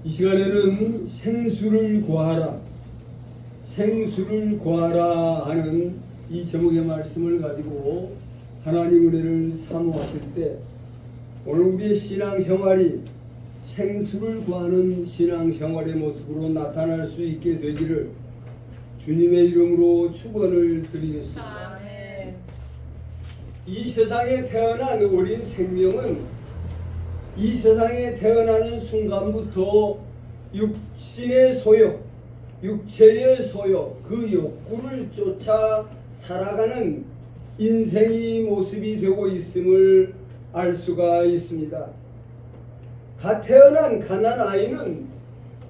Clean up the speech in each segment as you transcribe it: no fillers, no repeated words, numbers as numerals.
이 시간에는 생수를 구하라, 생수를 구하라 하는 이 제목의 말씀을 가지고 하나님 은혜를 사모하실 때 오늘 우리의 신앙생활이 생수를 구하는 신앙생활의 모습으로 나타날 수 있게 되기를 주님의 이름으로 축원을 드리겠습니다. 아멘. 이 세상에 태어난 어린 생명은 이 세상에 태어나는 순간부터 육신의 소욕, 육체의 소욕, 그 욕구를 쫓아 살아가는 인생의 모습이 되고 있음을 알 수가 있습니다. 갓 태어난 가난아이는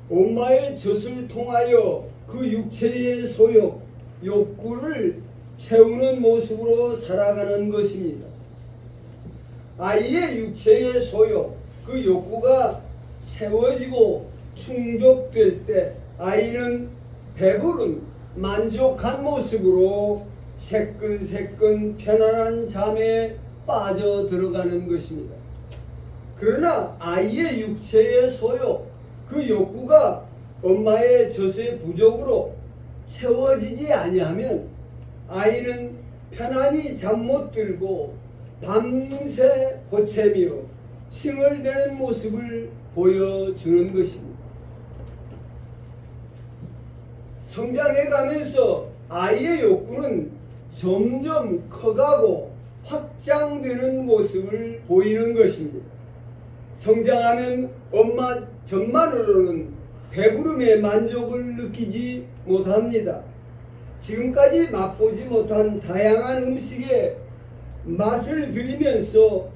엄마의 젖을 통하여 그 육체의 소욕, 욕구를 채우는 모습으로 살아가는 것입니다. 아이의 육체의 소욕, 그 욕구가 채워지고 충족될 때 아이는 배부른 만족한 모습으로 새끈새끈 편안한 잠에 빠져 들어가는 것입니다. 그러나 아이의 육체의 소욕, 그 욕구가 엄마의 젖의 부족으로 채워지지 아니하면 아이는 편안히 잠 못 들고 밤새 보채며 칭얼대는 모습을 보여주는 것입니다. 성장해가면서 아이의 욕구는 점점 커가고 확장되는 모습을 보이는 것입니다. 성장하면 엄마 젖만으로는 배부름의 만족을 느끼지 못합니다. 지금까지 맛보지 못한 다양한 음식에 맛을 들이면서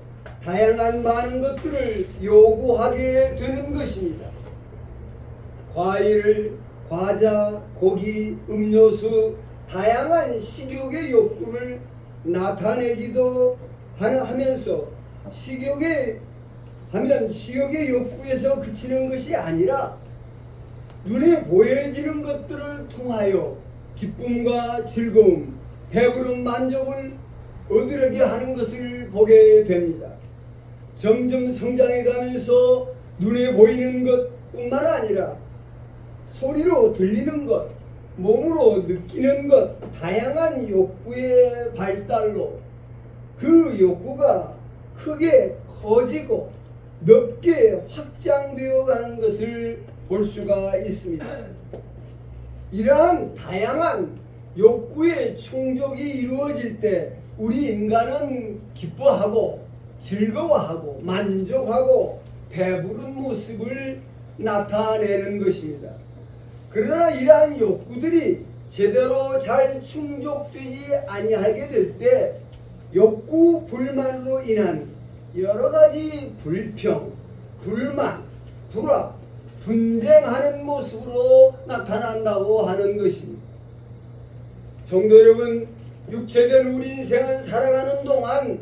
다양한 많은 것들을 요구하게 되는 것입니다. 과일, 과자, 고기, 음료수, 다양한 식욕의 욕구를 나타내기도 하면서 식욕의 욕구에서 그치는 것이 아니라 눈에 보여지는 것들을 통하여 기쁨과 즐거움, 배부른 만족을 얻으려게 하는 것을 보게 됩니다. 점점 성장해가면서 눈에 보이는 것뿐만 아니라 소리로 들리는 것, 몸으로 느끼는 것, 다양한 욕구의 발달로 그 욕구가 크게 커지고 넓게 확장되어 가는 것을 볼 수가 있습니다. 이러한 다양한 욕구의 충족이 이루어질 때 우리 인간은 기뻐하고 즐거워하고 만족하고 배부른 모습을 나타내는 것입니다. 그러나 이러한 욕구들이 제대로 잘 충족되지 아니하게 될 때 욕구 불만으로 인한 여러 가지 불평, 불만, 불화, 분쟁하는 모습으로 나타난다고 하는 것입니다. 성도 여러분, 육체된 우리 인생은 살아가는 동안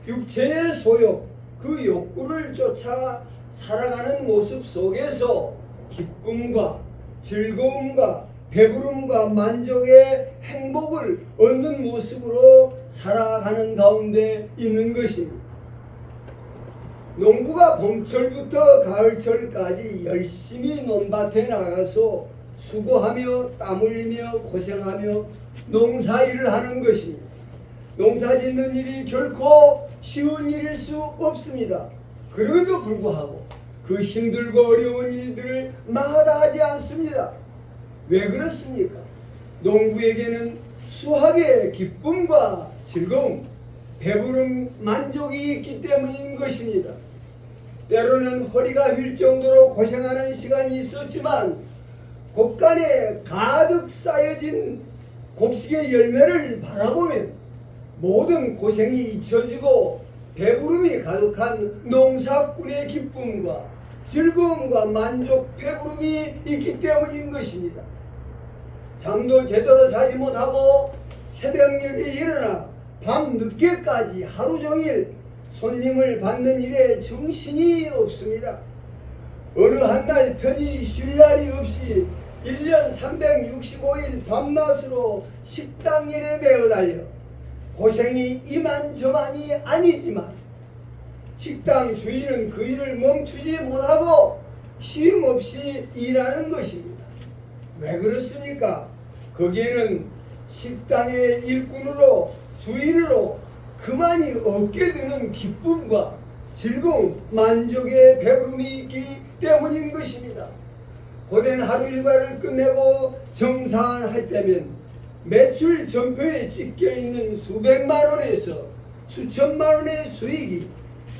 육체의 소욕, 그 욕구를 쫓아 살아가는 모습 속에서 기쁨과 즐거움과 배부름과 만족의 행복을 얻는 모습으로 살아가는 가운데 있는 것입니다. 농부가 봄철부터 가을철까지 열심히 논밭에 나가서 수고하며 땀 흘리며 고생하며 농사일을 하는 것입니다. 농사 짓는 일이 결코 쉬운 일일 수 없습니다. 그럼에도 불구하고 그 힘들고 어려운 일들을 마다하지 않습니다. 왜 그렇습니까? 농부에게는 수확의 기쁨과 즐거움, 배부름, 만족이 있기 때문인 것입니다. 때로는 허리가 휠 정도로 고생하는 시간이 있었지만 곡간에 가득 쌓여진 곡식의 열매를 바라보면 모든 고생이 잊혀지고 배부름이 가득한 농사꾼의 기쁨과 즐거움과 만족, 배부름이 있기 때문인 것입니다. 잠도 제대로 자지 못하고 새벽녘에 일어나 밤 늦게까지 하루 종일 손님을 받는 일에 정신이 없습니다. 어느 한 날 편히 쉴 날이 없이 1년 365일 밤낮으로 식당 일에 매어달려 고생이 이만저만이 아니지만 식당 주인은 그 일을 멈추지 못하고 쉼 없이 일하는 것입니다. 왜 그렇습니까? 거기에는 식당의 일꾼으로 주인으로 그만이 얻게 되는 기쁨과 즐거움, 만족의 배부름이 있기 때문인 것입니다. 고된 하루 일과를 끝내고 정산할 때면 매출 전표에 찍혀있는 수백만 원에서 수천만 원의 수익이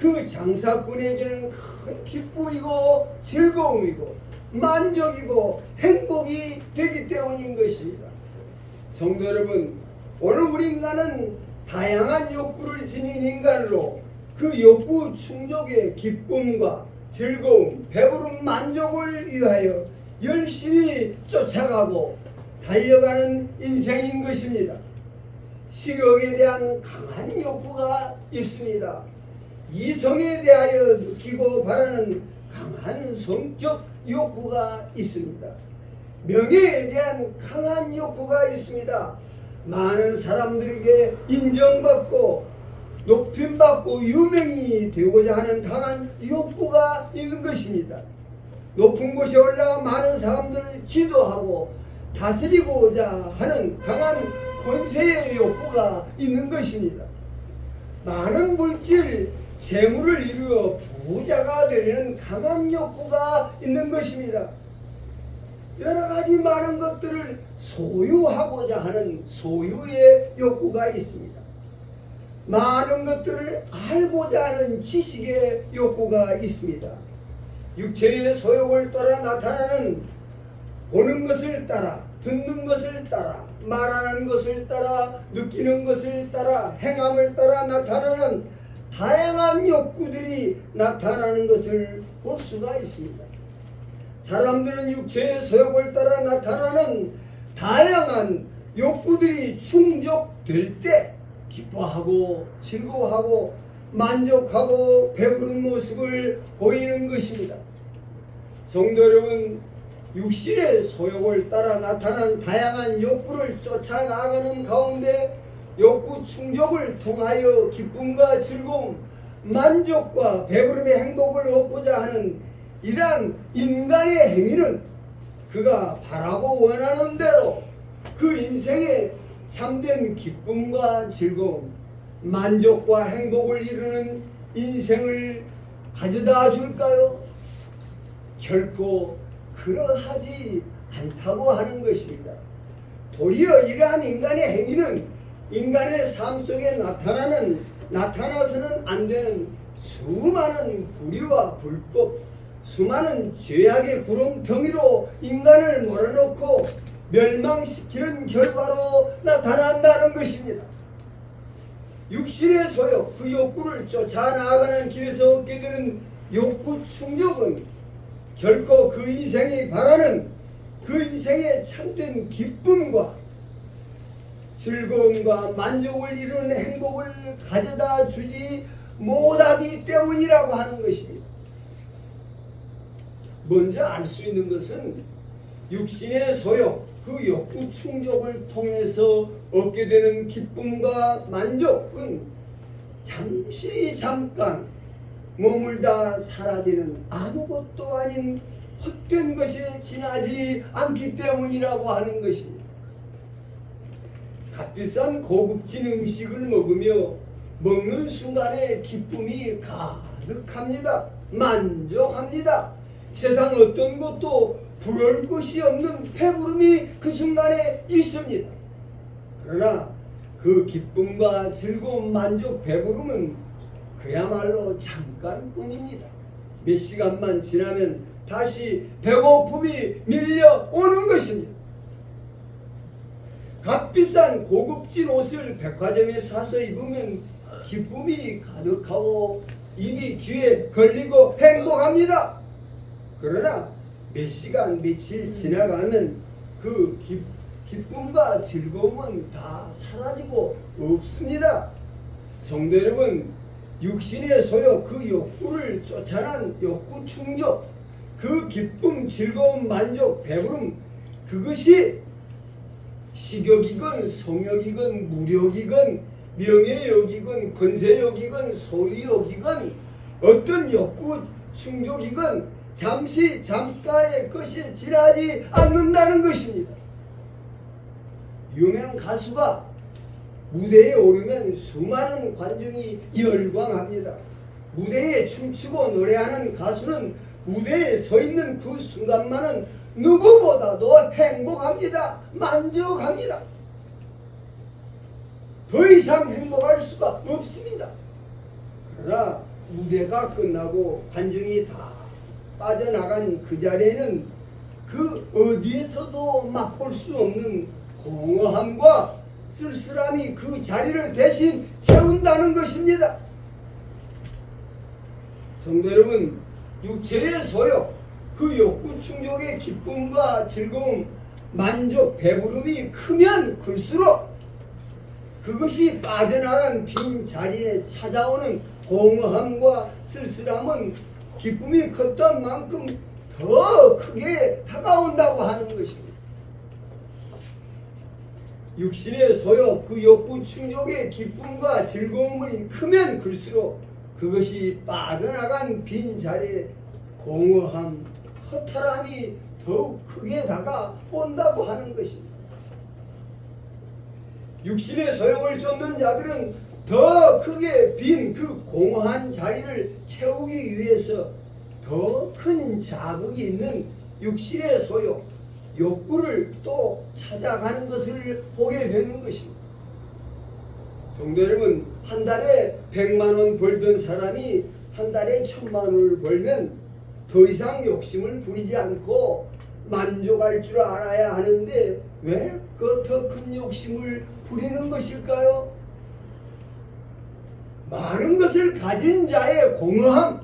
그 장사꾼에게는 큰 기쁨이고 즐거움이고 만족이고 행복이 되기 때문인 것입니다. 성도 여러분, 오늘 우리 인간은 다양한 욕구를 지닌 인간으로 그 욕구 충족의 기쁨과 즐거움, 배부름, 만족을 위하여 열심히 쫓아가고 달려가는 인생인 것입니다. 식욕에 대한 강한 욕구가 있습니다. 이성에 대하여 느끼고 바라는 강한 성적 욕구가 있습니다. 명예에 대한 강한 욕구가 있습니다. 많은 사람들에게 인정받고 높임받고 유명이 되고자 하는 강한 욕구가 있는 것입니다. 높은 곳에 올라가 많은 사람들을 지도하고 다스리고자 하는 강한 권세의 욕구가 있는 것입니다. 많은 물질, 재물을 이루어 부자가 되려는 강한 욕구가 있는 것입니다. 여러 가지 많은 것들을 소유하고자 하는 소유의 욕구가 있습니다. 많은 것들을 알고자 하는 지식의 욕구가 있습니다. 육체의 소욕을 따라 나타나는 보는 것을 따라, 듣는 것을 따라, 말하는 것을 따라, 느끼는 것을 따라, 행함을 따라 나타나는 다양한 욕구들이 나타나는 것을 볼 수가 있습니다. 사람들은 육체의 소욕을 따라 나타나는 다양한 욕구들이 충족될 때 기뻐하고 즐거워하고 만족하고 배부른 모습을 보이는 것입니다. 성도 여러분, 육신의 소욕을 따라 나타난 다양한 욕구를 쫓아나가는 가운데 욕구 충족을 통하여 기쁨과 즐거움, 만족과 배부름의 행복을 얻고자 하는 이러한 인간의 행위는 그가 바라고 원하는 대로 그 인생의 참된 기쁨과 즐거움, 만족과 행복을 이루는 인생을 가져다 줄까요? 결코 그러하지 않다고 하는 것입니다. 도리어 이러한 인간의 행위는 인간의 삶 속에 나타나서는 안 되는 수많은 불의와 불법, 수많은 죄악의 구렁텅이로 인간을 몰아넣고 멸망시키는 결과로 나타난다는 것입니다. 육신의 소욕, 그 욕구를 쫓아나가는 길에서 얻게 되는 욕구 충족은 결코 그 인생이 바라는 그 인생의 참된 기쁨과 즐거움과 만족을 이루는 행복을 가져다 주지 못하기 때문이라고 하는 것입니다. 먼저 알 수 있는 것은 육신의 소욕, 그 욕구 충족을 통해서 얻게 되는 기쁨과 만족은 잠깐 머물다 사라지는 아무것도 아닌 헛된 것에 지나지 않기 때문이라고 하는 것입니다. 값비싼 고급진 음식을 먹으며 먹는 순간에 기쁨이 가득합니다. 만족합니다. 세상 어떤 것도 부러울 것이 없는 배부름이 그 순간에 있습니다. 그러나 그 기쁨과 즐거움, 만족, 배부름은 그야말로 잠깐뿐입니다. 몇 시간만 지나면 다시 배고픔이 밀려오는 것입니다. 값비싼 고급진 옷을 백화점에 사서 입으면 기쁨이 가득하고 입이 귀에 걸리고 행복합니다. 그러나 몇 시간, 며칠 지나가면 그 기쁨과 즐거움은 다 사라지고 없습니다. 성도 여러분, 육신의 소욕, 그 욕구를 쫓아난 욕구 충족, 그 기쁨, 즐거움, 만족, 배부름, 그것이 식욕이건 성욕이건 무력이건 명예욕이건 권세욕이건 소유욕이건 어떤 욕구 충족이건 잠시 잠깐의 것이 지나지 않는다는 것입니다. 유명 가수가 무대에 오르면 수많은 관중이 열광합니다. 무대에 춤추고 노래하는 가수는 무대에 서 있는 그 순간만은 누구보다도 행복합니다. 만족합니다. 더 이상 행복할 수가 없습니다. 그러나 무대가 끝나고 관중이 다 빠져나간 그 자리에는 그 어디에서도 맛볼 수 없는 공허함과 쓸쓸함이 그 자리를 대신 채운다는 것입니다. 성도 여러분, 육체의 소욕, 그 욕구 충족의 기쁨과 즐거움, 만족, 배부름이 크면 클수록 그것이 빠져나간 빈 자리에 찾아오는 공허함과 쓸쓸함은 기쁨이 컸던 만큼 더 크게 다가온다고 하는 것입니다. 육신의 소욕, 그 욕구 충족의 기쁨과 즐거움이 크면 클수록 그것이 빠져나간 빈 자리에 공허함, 허탈함이 더욱 크게 다가온다고 하는 것입니다. 육신의 소욕을 쫓는 자들은 더 크게 빈 그 공허한 자리를 채우기 위해서 더 큰 자극이 있는 육신의 소욕, 욕구를 또 찾아가는 것을 보게 되는 것입니다. 성도 여러분, 한 달에 100만 원 벌던 사람이 한 달에 1000만 원을 벌면 더 이상 욕심을 부리지 않고 만족할 줄 알아야 하는데 왜 그 더 큰 욕심을 부리는 것일까요? 많은 것을 가진 자의 공허함,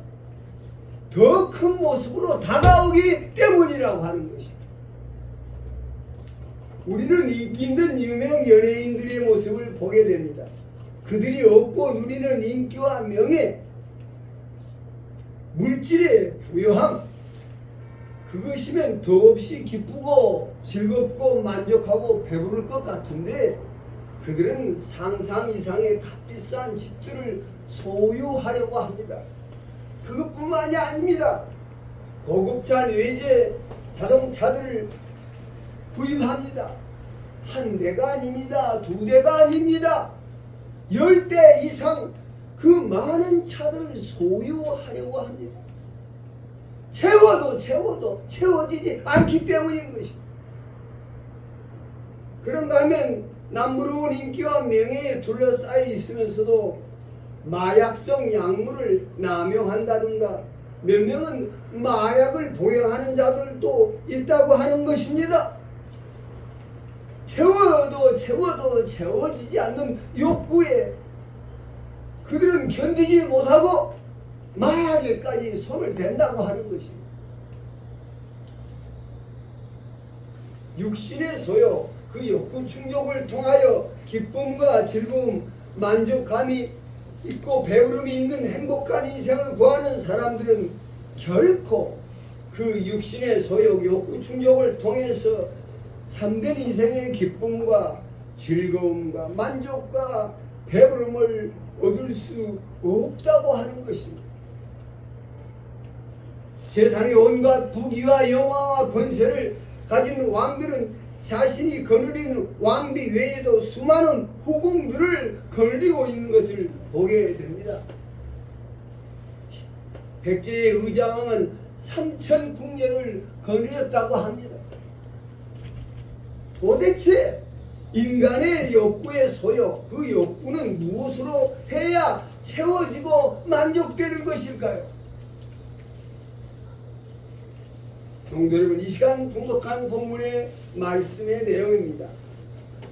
더 큰 모습으로 다가오기 때문이라고 하는 것입니다. 우리는 인기 있는 유명 연예인들의 모습을 보게 됩니다. 그들이 얻고 누리는 인기와 명예, 물질의 부요함, 그것이면 더없이 기쁘고 즐겁고 만족하고 배부를 것 같은데 그들은 상상 이상의 값비싼 집들을 소유하려고 합니다. 그것뿐만이 아닙니다. 고급차 외제 자동차들을 구입합니다. 한 대가 아닙니다. 두 대가 아닙니다. 10대 이상 그 많은 차들을 소유하려고 합니다. 채워도 채워지지 않기 때문인 것입니다. 그런가 하면 남부러운 인기와 명예에 둘러싸여 있으면서도 마약성 약물을 남용한다든가 몇 명은 마약을 복용하는 자들도 있다고 하는 것입니다. 채워도 채워지지 않는 욕구에 그들은 견디지 못하고 마약에까지 손을 댄다고 하는 것입니다. 육신의 소욕, 그 욕구 충족을 통하여 기쁨과 즐거움, 만족감이 있고 배부름이 있는 행복한 인생을 구하는 사람들은 결코 그 육신의 소욕, 욕구 충족을 통해서 참된 인생의 기쁨과 즐거움과 만족과 배부름을 얻을 수 없다고 하는 것입니다. 세상의 온갖 부귀와 영화와 권세를 가진 왕들은 자신이 거느리는 왕비 외에도 수많은 후궁들을 거느리고 있는 것을 보게 됩니다. 백제의 의자왕은 3000 궁녀를 거느렸다고 합니다. 도대체 인간의 욕구의 소욕, 그 욕구는 무엇으로 해야 채워지고 만족되는 것일까요? 성도 여러분, 이 시간 봉독한 본문의 말씀의 내용입니다.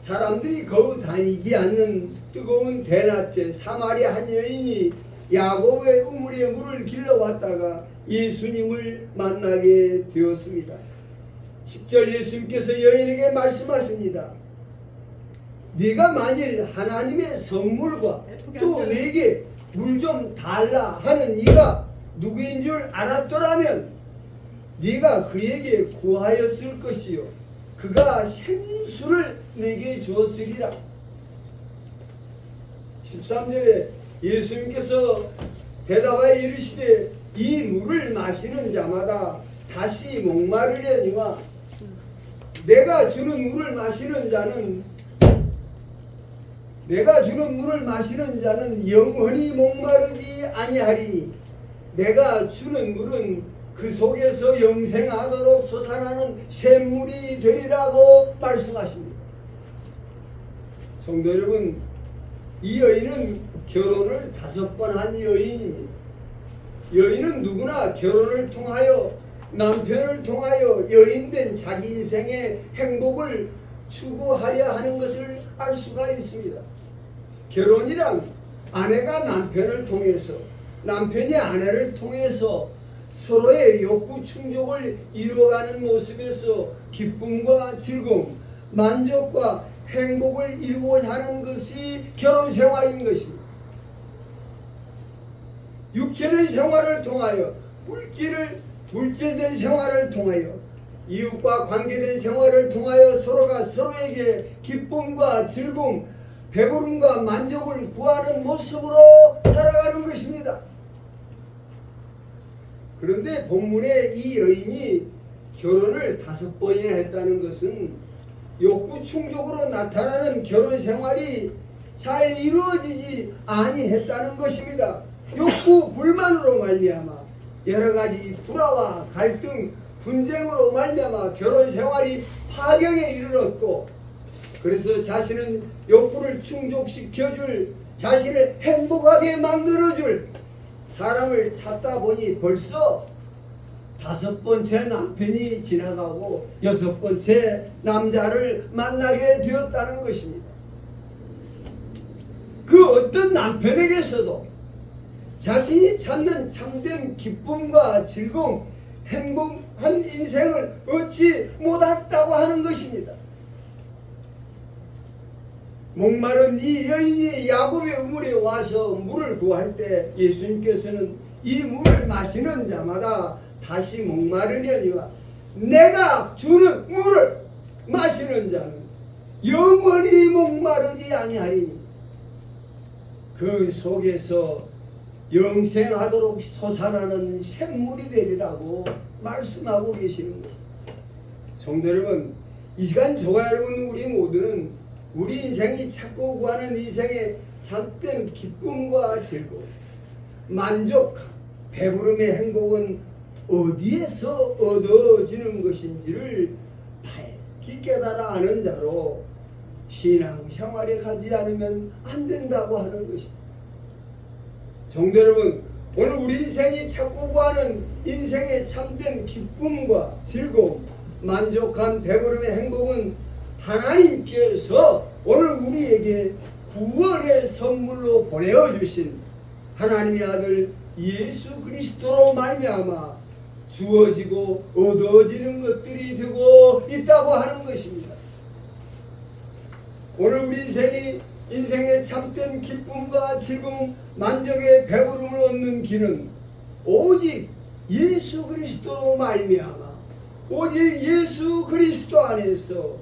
사람들이 거의 다니지 않는 뜨거운 대낮에 사마리아 한 여인이 야곱의 우물에 물을 길러왔다가 예수님을 만나게 되었습니다. 10절 예수님께서 여인에게 말씀하십니다. 네가 만일 하나님의 선물과 또 내게 물 좀 달라 하는 이가 누구인 줄 알았더라면 네가 그에게 구하였을 것이요 그가 생수를 내게 주었으리라. 13절에 예수님께서 대답하여 이르시되 이 물을 마시는 자마다 다시 목마르려니와 내가 주는 물을 마시는 자는 영원히 목마르지 아니하리니 내가 주는 물은 그 속에서 영생하도록 솟아나는 샘물이 되리라고 말씀하십니다. 성도 여러분, 이 여인은 결혼을 5번 한 여인입니다. 여인은 누구나 결혼을 통하여 남편을 통하여 여인된 자기 인생의 행복을 추구하려 하는 것을 알 수가 있습니다. 결혼이란 아내가 남편을 통해서 남편이 아내를 통해서 서로의 욕구 충족을 이루어가는 모습에서 기쁨과 즐거움, 만족과 행복을 이루고자 하는 것이 결혼 생활인 것입니다. 육체의 생활을 통하여 물질된 생활을 통하여 이웃과 관계된 생활을 통하여 서로가 서로에게 기쁨과 즐거움, 배부름과 만족을 구하는 모습으로 살아가는 것입니다. 그런데 본문에 이 여인이 결혼을 5번이나 했다는 것은 욕구 충족으로 나타나는 결혼 생활이 잘 이루어지지 아니했다는 것입니다. 욕구 불만으로 말미암아 여러 가지 불화와 갈등, 분쟁으로 말미암아 결혼 생활이 파경에 이르렀고, 그래서 자신은 욕구를 충족시켜줄, 자신을 행복하게 만들어줄 사람을 찾다 보니 벌써 5번째 남편이 지나가고 6번째 남자를 만나게 되었다는 것입니다. 그 어떤 남편에게서도 자신이 찾는 참된 기쁨과 즐거움, 행복한 인생을 얻지 못했다고 하는 것입니다. 목마른 이 여인이 야곱의 우물에 와서 물을 구할 때 예수님께서는 이 물을 마시는 자마다 다시 목마르려니와 내가 주는 물을 마시는 자는 영원히 목마르지 아니하리니 그 속에서 영생하도록 솟아나는 샘물이 되리라고 말씀하고 계시는 것입니다. 성도 여러분, 이 시간 저와 여러분 우리 모두는 우리 인생이 찾고 구하는 인생의 참된 기쁨과 즐거움, 만족, 배부름의 행복은 어디에서 얻어지는 것인지를 밝히 깨달아 아는 자로 신앙생활에 가지 않으면 안 된다고 하는 것입니다. 성도 여러분, 오늘 우리 인생이 찾고 구하는 인생의 참된 기쁨과 즐거움, 만족한 배부름의 행복은 하나님께서 오늘 우리에게 구원의 선물로 보내어 주신 하나님의 아들 예수 그리스도로 말미암아 주어지고 얻어지는 것들이 되고 있다고 하는 것입니다. 오늘 우리 인생의 참된 기쁨과 즐거움, 만족의 배부름을 얻는 길은 오직 예수 그리스도로 말미암아 오직 예수 그리스도 안에서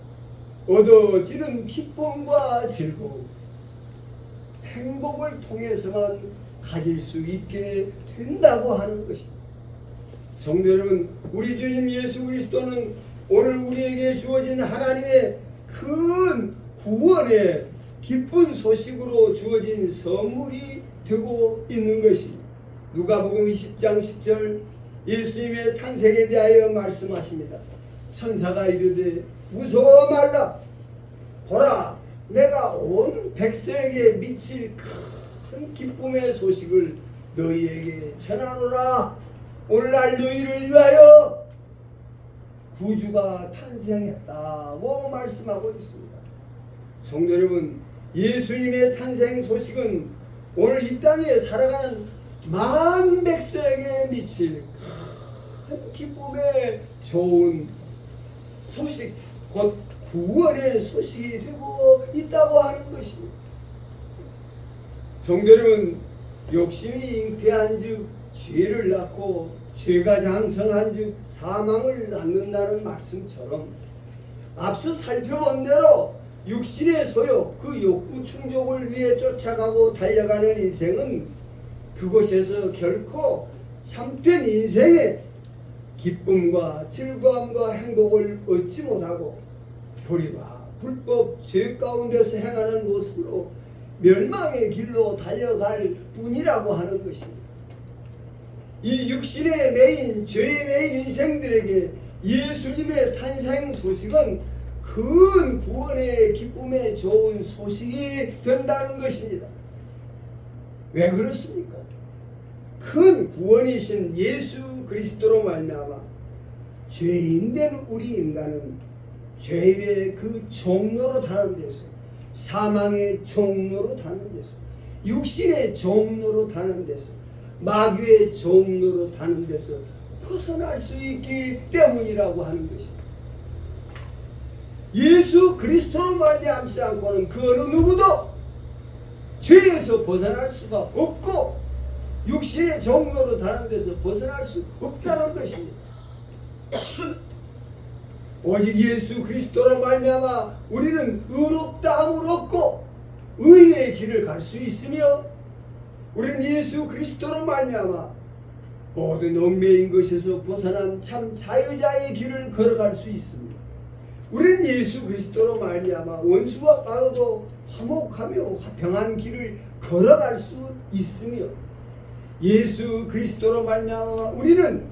얻어지는 기쁨과 즐거움, 행복을 통해서만 가질 수 있게 된다고 하는 것입니다. 성도 여러분, 우리 주님 예수 그리스도는 오늘 우리에게 주어진 하나님의 큰 구원의 기쁜 소식으로 주어진 선물이 되고 있는 것이 누가복음 20장 10절 예수님의 탄생에 대하여 말씀하십니다. 천사가 이르되 무서워 말라. 보라, 내가 온 백성에게 미칠 큰 기쁨의 소식을 너희에게 전하노라. 오늘날 너희를 위하여 구주가 탄생했다고 말씀하고 있습니다. 성도 여러분, 예수님의 탄생 소식은 오늘 이 땅에 살아가는 만 백성에게 미칠 큰 기쁨의 좋은 소식, 곧 구원의 소식이 되고 있다고 하는 것입니다. 성도 여러분, 욕심이 잉태한 즉 죄를 낳고 죄가 장성한 즉 사망을 낳는다는 말씀처럼 앞서 살펴본 대로 육신의 소욕, 그 욕구 충족을 위해 쫓아가고 달려가는 인생은 그곳에서 결코 참된 인생의 기쁨과 즐거움과 행복을 얻지 못하고 불의와 불법 죄 가운데서 행하는 모습으로 멸망의 길로 달려갈 뿐이라고 하는 것입니다. 이 육신의 매인, 죄의 매인 인생들에게 예수님의 탄생 소식은 큰 구원의 기쁨에 좋은 소식이 된다는 것입니다. 왜 그렇습니까? 큰 구원이신 예수 그리스도로 말미암아 죄인된 우리 인간은 죄의 그 종로로 타는 데서, 사망의 종로로 타는 데서, 육신의 종로로 타는 데서, 마귀의 종로로 타는 데서 벗어날 수 있기 때문이라고 하는 것입니다. 예수 그리스도로 말미암지 않고는 그 어느 누구도 죄에서 벗어날 수가 없고 육신의 종로로 타는 데서 벗어날 수 없다는 것입니다. 오직 예수 그리스도로 말미암아 우리는 의롭다함을 얻고 의의 길을 갈 수 있으며, 우리는 예수 그리스도로 말미암아 모든 얽매인 것에서 벗어난 참 자유자의 길을 걸어갈 수 있습니다. 우리는 예수 그리스도로 말미암아 원수와 싸워도 화목하며 화평한 길을 걸어갈 수 있으며, 예수 그리스도로 말미암아 우리는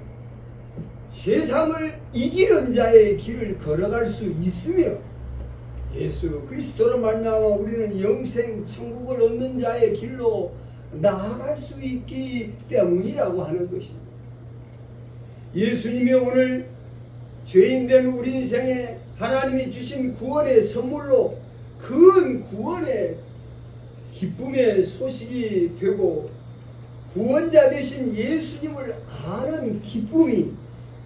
세상을 이기는 자의 길을 걸어갈 수 있으며, 예수 그리스도로 말미암아 우리는 영생 천국을 얻는 자의 길로 나아갈 수 있기 때문이라고 하는 것입니다. 예수님이 오늘 죄인된 우리 인생에 하나님이 주신 구원의 선물로 큰 구원의 기쁨의 소식이 되고, 구원자 되신 예수님을 아는 기쁨이,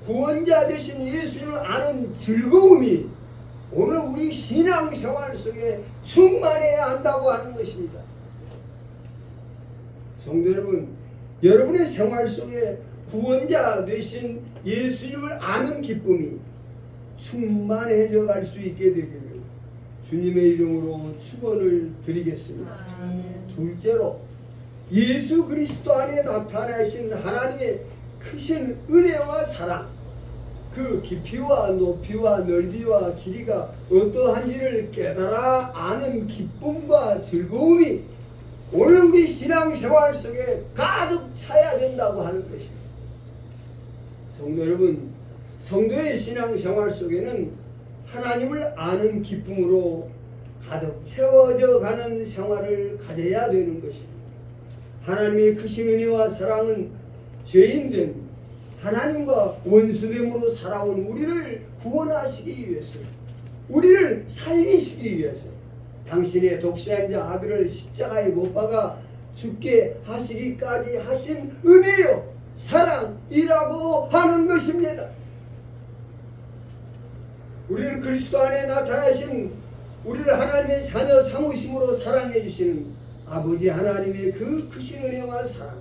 구원자 되신 예수님을 아는 즐거움이 오늘 우리 신앙생활 속에 충만해야 한다고 하는 것입니다. 성도 여러분, 여러분의 생활 속에 구원자 되신 예수님을 아는 기쁨이 충만해져 갈 수 있게 되기를 주님의 이름으로 축원을 드리겠습니다. 둘째로, 예수 그리스도 안에 나타나신 하나님의 크신 은혜와 사랑, 그 깊이와 높이와 넓이와 길이가 어떠한지를 깨달아 아는 기쁨과 즐거움이 오늘 우리 신앙생활 속에 가득 차야 된다고 하는 것입니다. 성도 여러분, 성도의 신앙생활 속에는 하나님을 아는 기쁨으로 가득 채워져 가는 생활을 가져야 되는 것입니다. 하나님의 크신 은혜와 사랑은 죄인된 하나님과 원수됨으로 살아온 우리를 구원하시기 위해서, 우리를 살리시기 위해서 당신의 독생자 아들을 십자가에 못 박아 죽게 하시기까지 하신 은혜요 사랑이라고 하는 것입니다. 우리를 그리스도 안에 나타나신, 우리를 하나님의 자녀 삼으심으로 사랑해 주시는 아버지 하나님의 그 크신 은혜와 사랑,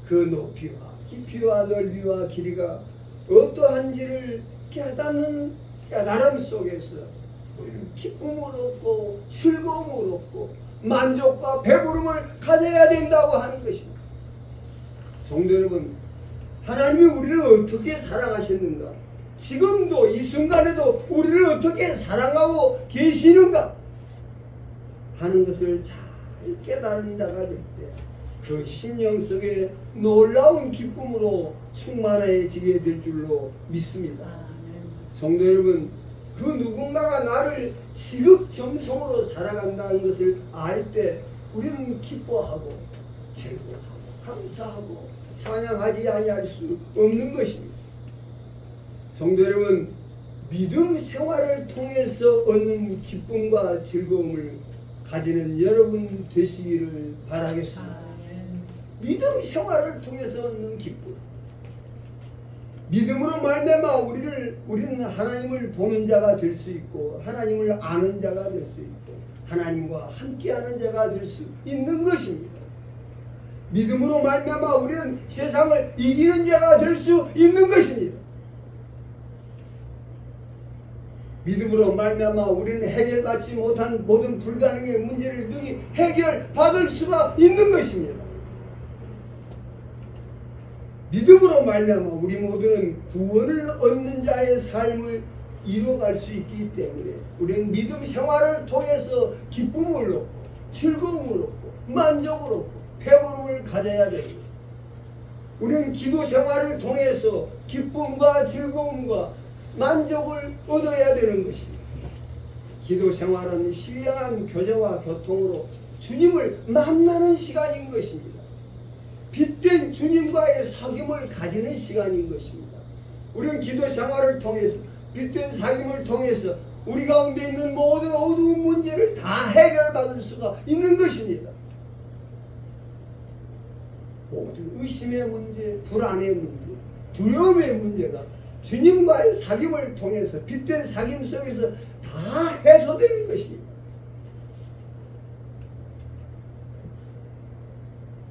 그 높이와 깊이와 넓이와 길이가 어떠한지를 깨닫는 깨달음 속에서 우리는 기쁨을 얻고 즐거움을 얻고 만족과 배부름을 가져야 된다고 하는 것입니다. 성도 여러분, 하나님이 우리를 어떻게 사랑하셨는가, 지금도 이 순간에도 우리를 어떻게 사랑하고 계시는가 하는 것을 잘 깨달은 자가 될 때 그 심령 속에 놀라운 기쁨으로 충만해지게 될 줄로 믿습니다. 성도 여러분, 그 누군가가 나를 지극정성으로 사랑한다는 것을 알 때 우리는 기뻐하고 즐거워하고 감사하고 찬양하지 아니할 수 없는 것입니다. 성도 여러분, 믿음 생활을 통해서 얻는 기쁨과 즐거움을 가지는 여러분 되시기를 바라겠습니다. 믿음 생활을 통해서 얻는 기쁨, 믿음으로 말미암아 우리는 하나님을 보는 자가 될 수 있고 하나님을 아는 자가 될 수 있고 하나님과 함께하는 자가 될 수 있는 것입니다. 믿음으로 말미암아 우리는 세상을 이기는 자가 될 수 있는 것입니다. 믿음으로 말미암아 우리는 해결받지 못한 모든 불가능의 문제를 능히 해결받을 수가 있는 것입니다. 믿음으로 말미암아 우리 모두는 구원을 얻는 자의 삶을 이뤄갈 수 있기 때문에 우리는 믿음 생활을 통해서 기쁨을 얻고 즐거움을 얻고 만족을 얻고 배부름을 가져야 됩니다. 우리는 기도 생활을 통해서 기쁨과 즐거움과 만족을 얻어야 되는 것입니다. 기도 생활은 신령한 교제와 교통으로 주님을 만나는 시간인 것입니다. 빛된 주님과의 사귐을 가지는 시간인 것입니다. 우리는 기도 생활을 통해서 빛된 사귐을 통해서 우리 가운데 있는 모든 어두운 문제를 다 해결받을 수가 있는 것입니다. 모든 의심의 문제, 불안의 문제, 두려움의 문제가 주님과의 사귐을 통해서 빛된 사귐 속에서 다 해소되는 것입니다.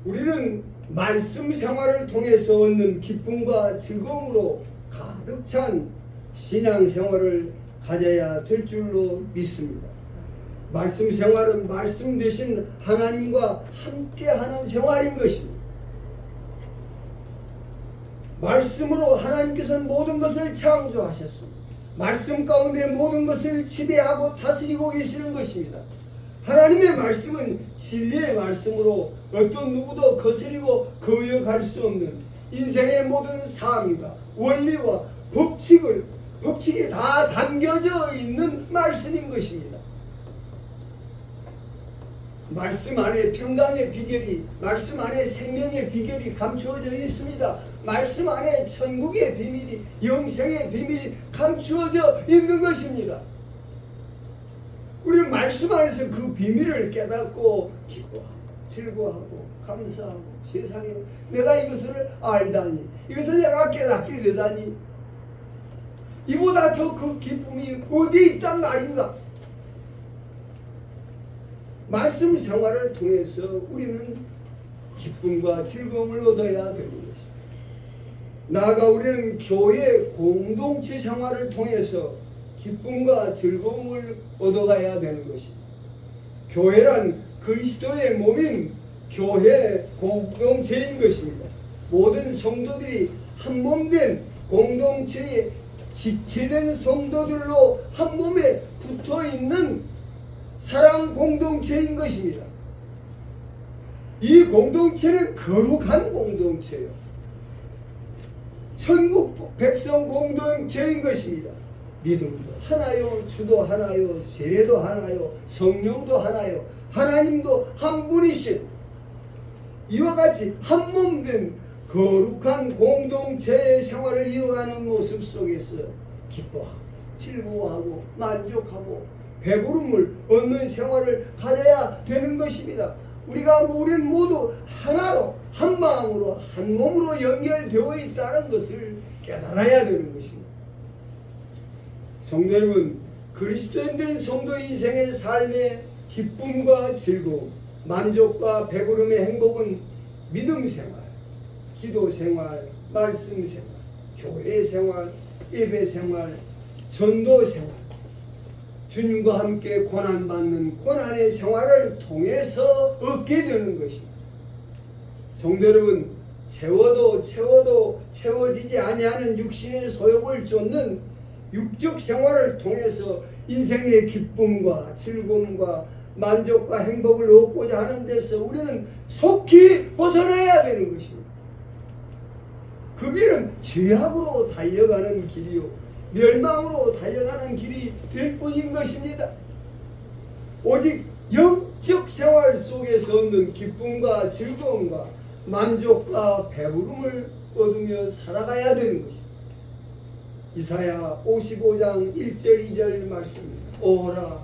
우리는 말씀 생활을 통해서 얻는 기쁨과 즐거움으로 가득 찬 신앙 생활을 가져야 될 줄로 믿습니다. 말씀 생활은 말씀 되신 하나님과 함께하는 생활인 것입니다. 말씀으로 하나님께서는 모든 것을 창조하셨습니다. 말씀 가운데 모든 것을 지배하고 다스리고 계시는 것입니다. 하나님의 말씀은 진리의 말씀으로 어떤 누구도 거스리고 거역할 수 없는 인생의 모든 삶과 원리와 법칙이 다 담겨져 있는 말씀인 것입니다. 말씀 안에 평강의 비결이, 말씀 안에 생명의 비결이 감추어져 있습니다. 말씀 안에 천국의 비밀이, 영생의 비밀이 감추어져 있는 것입니다. 우리는 말씀 안에서 그 비밀을 깨닫고 기뻐하고 즐거워하고 감사하고 세상에 내가 이것을 알다니, 이것을 내가 깨닫게 되다니, 이보다 더 그 기쁨이 어디에 있단 말인가? 말씀 생활을 통해서 우리는 기쁨과 즐거움을 얻어야 되는 것입니다. 나아가 우리는 교회 공동체 생활을 통해서 기쁨과 즐거움을 얻어가야 되는 것입니다. 교회란 그리스도의 몸인 교회 공동체인 것입니다. 모든 성도들이 한 몸 된 공동체에 지체된 성도들로 한 몸에 붙어있는 사랑 공동체인 것입니다. 이 공동체는 거룩한 공동체요, 천국 백성 공동체인 것입니다. 믿음도 하나요, 주도 하나요, 세례도 하나요, 성령도 하나요, 하나님도 한 분이신 이와 같이 한 몸 된 거룩한 공동체의 생활을 이어가는 모습 속에서 기뻐하고 즐거워하고 만족하고 배부름을 얻는 생활을 가져야 되는 것입니다. 우리는 모두 하나로, 한 마음으로, 한 몸으로 연결되어 있다는 것을 깨달아야 되는 것입니다. 성도 여러분, 그리스도인 된 성도 인생의 삶의 기쁨과 즐거움, 만족과 배부름의 행복은 믿음 생활, 기도 생활, 말씀 생활, 교회 생활, 예배 생활, 전도 생활, 주님과 함께 고난받는 고난의 생활을 통해서 얻게 되는 것입니다. 성도 여러분, 채워도 채워지지 아니하는 육신의 소욕을 쫓는 육적 생활을 통해서 인생의 기쁨과 즐거움과 만족과 행복을 얻고자 하는 데서 우리는 속히 벗어나야 되는 것입니다. 그 길은 죄악으로 달려가는 길이요, 멸망으로 달려가는 길이 될 뿐인 것입니다. 오직 영적 생활 속에서 얻는 기쁨과 즐거움과 만족과 배부름을 얻으며 살아가야 되는 것입니다. 이사야 55장 1절 2절 말씀입니다. 오라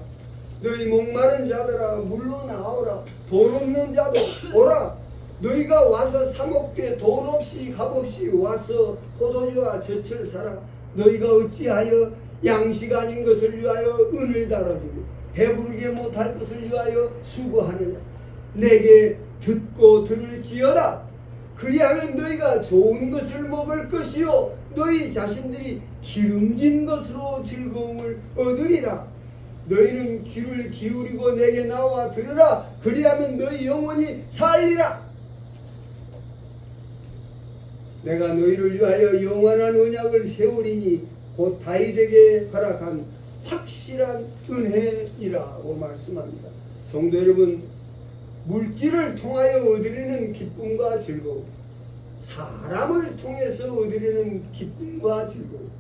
너희 목마른 자들아 물로 나오라, 돈 없는 자도 오라, 너희가 와서 사 먹되 돈 없이 값없이 와서 포도주와 젖을 사라. 너희가 어찌하여 양식 아닌 것을 위하여 은을 달아주며 배부르게 못할 것을 위하여 수고하느냐. 내게 듣고 들을지어다. 그리하면 너희가 좋은 것을 먹을 것이요 너희 자신들이 기름진 것으로 즐거움을 얻으리라. 너희는 귀를 기울이고 내게 나와 들으라. 그리하면 너희 영혼이 살리라. 내가 너희를 위하여 영원한 언약을 세우리니 곧 다윗에게 허락한 확실한 은혜이라고 말씀합니다. 성도 여러분, 물질을 통하여 얻으려는 기쁨과 즐거움, 사람을 통해서 얻으려는 기쁨과 즐거움,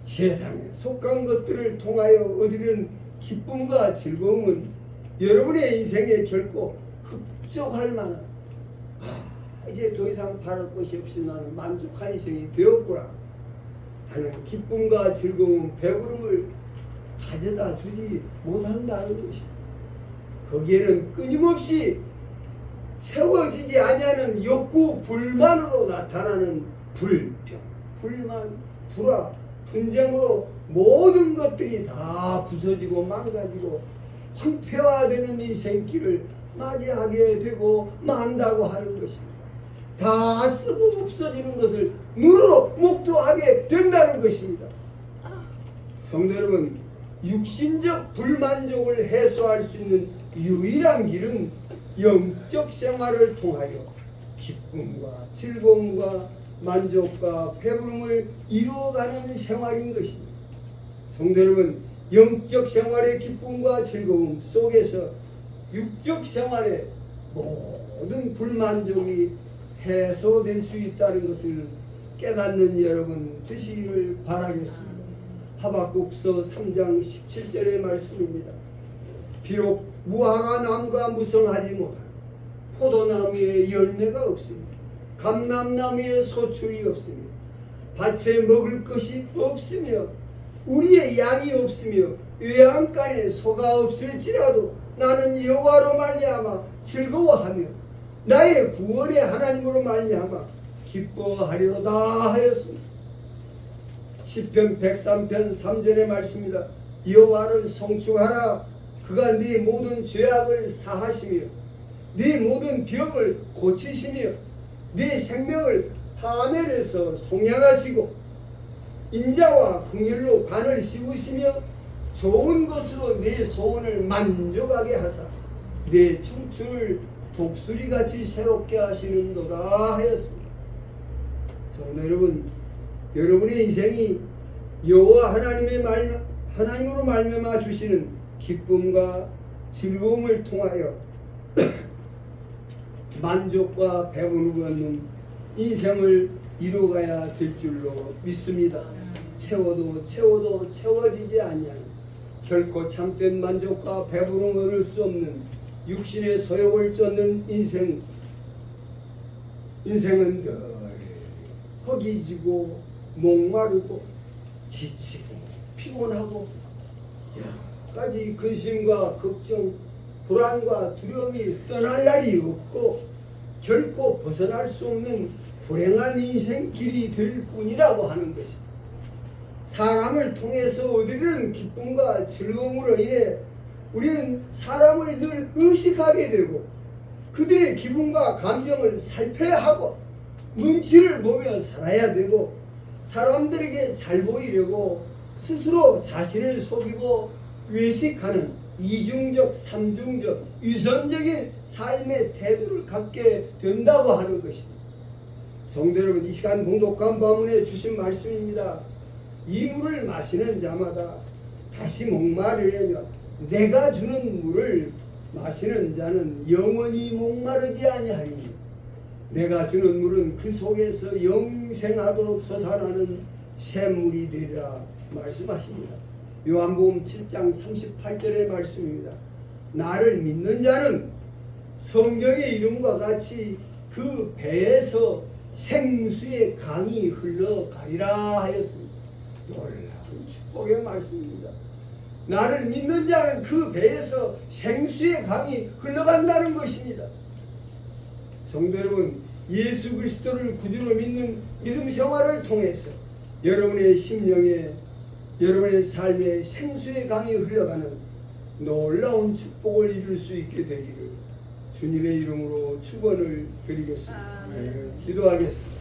세상에 속한 것들을 통하여 얻으려는 기쁨과 즐거움은 여러분의 인생에 결코 흡족할 만한 이제 더 이상 바랄 것이 없이 나는 만족한 인생이 되었구나 하는 기쁨과 즐거움, 배부름을 가져다 주지 못한다는 것입니다. 거기에는 끊임없이 채워지지 아니하는 욕구, 불만으로 나타나는 불평, 불만, 불화, 분쟁으로 모든 것들이 다 부서지고 망가지고 황폐화되는 인생길을 맞이하게 되고 만다고 하는 것입니다. 다 쓰고 없어지는 것을 눈으로 목도하게 된다는 것입니다. 성도 여러분, 육신적 불만족을 해소할 수 있는 유일한 길은 영적 생활을 통하여 기쁨과 즐거움과 만족과 배부름을 이루어가는 생활인 것입니다. 성도 여러분, 영적 생활의 기쁨과 즐거움 속에서 육적 생활의 모든 불만족이 해소될 수 있다는 것을 깨닫는 여러분 되시기를 바라겠습니다. 하박국서 3장 17절의 말씀입니다. 비록 무화과 나무가 무성하지 못하고 포도나무에 열매가 없으며 감람나무에 소출이 없으며 밭에 먹을 것이 없으며 우리의 양이 없으며 외양간에 소가 없을지라도 나는 여호와로 말미암아 즐거워하며 나의 구원의 하나님으로 말미암아 기뻐하리로다 하였습니다. 시편 103편 3절의 말씀입니다. 여호와를 송축하라. 그가 네 모든 죄악을 사하시며 네 모든 병을 고치시며 네 생명을 하늘에서 속량하시고 인자와 긍휼로 관을 씌우시며 좋은 것으로 내 소원을 만족하게 하사 내 청춘을 독수리같이 새롭게 하시는도다 하였습니다. 성도 여러분, 여러분의 인생이 여호와 하나님으로 말미암아 주시는 기쁨과 즐거움을 통하여 만족과 배부름을 얻는 인생을 이루어가야 될 줄로 믿습니다. 채워도 채워지지 아니하는 결코 참된 만족과 배부름을 얻을 수 없는 육신의 소욕을 쫓는 인생은 늘 허기지고 목마르고 지치고 피곤하고 여러 가지 근심과 걱정, 불안과 두려움이 떠날 날이 없고 결코 벗어날 수 없는 불행한 인생길이 될 뿐이라고 하는 것입니다. 사람을 통해서 얻으려는 기쁨과 즐거움으로 인해 우리는 사람을 늘 의식하게 되고 그들의 기분과 감정을 살펴야 하고 눈치를 보며 살아야 되고 사람들에게 잘 보이려고 스스로 자신을 속이고 외식하는 이중적, 삼중적, 위선적인 삶의 태도를 갖게 된다고 하는 것입니다. 성도 여러분, 이 시간 봉독한 본문에 주신 말씀입니다. 이 물을 마시는 자마다 다시 목마르려며 내가 주는 물을 마시는 자는 영원히 목마르지 아니하리니 내가 주는 물은 그 속에서 영생하도록 솟아나는 샘물이 되리라 말씀하십니다. 요한복음 7장 38절의 말씀입니다. 나를 믿는 자는 성경의 이름과 같이 그 배에서 생수의 강이 흘러가리라 하였습니다. 놀라운 축복의 말씀입니다. 나를 믿는 자는 그 배에서 생수의 강이 흘러간다는 것입니다. 성도 여러분, 예수 그리스도를 구주로 믿는 믿음 생활을 통해서 여러분의 심령에 여러분의 삶에 생수의 강이 흘러가는 놀라운 축복을 이룰 수 있게 되기를 주님의 이름으로 축원을 드리겠습니다. 기도하겠습니다.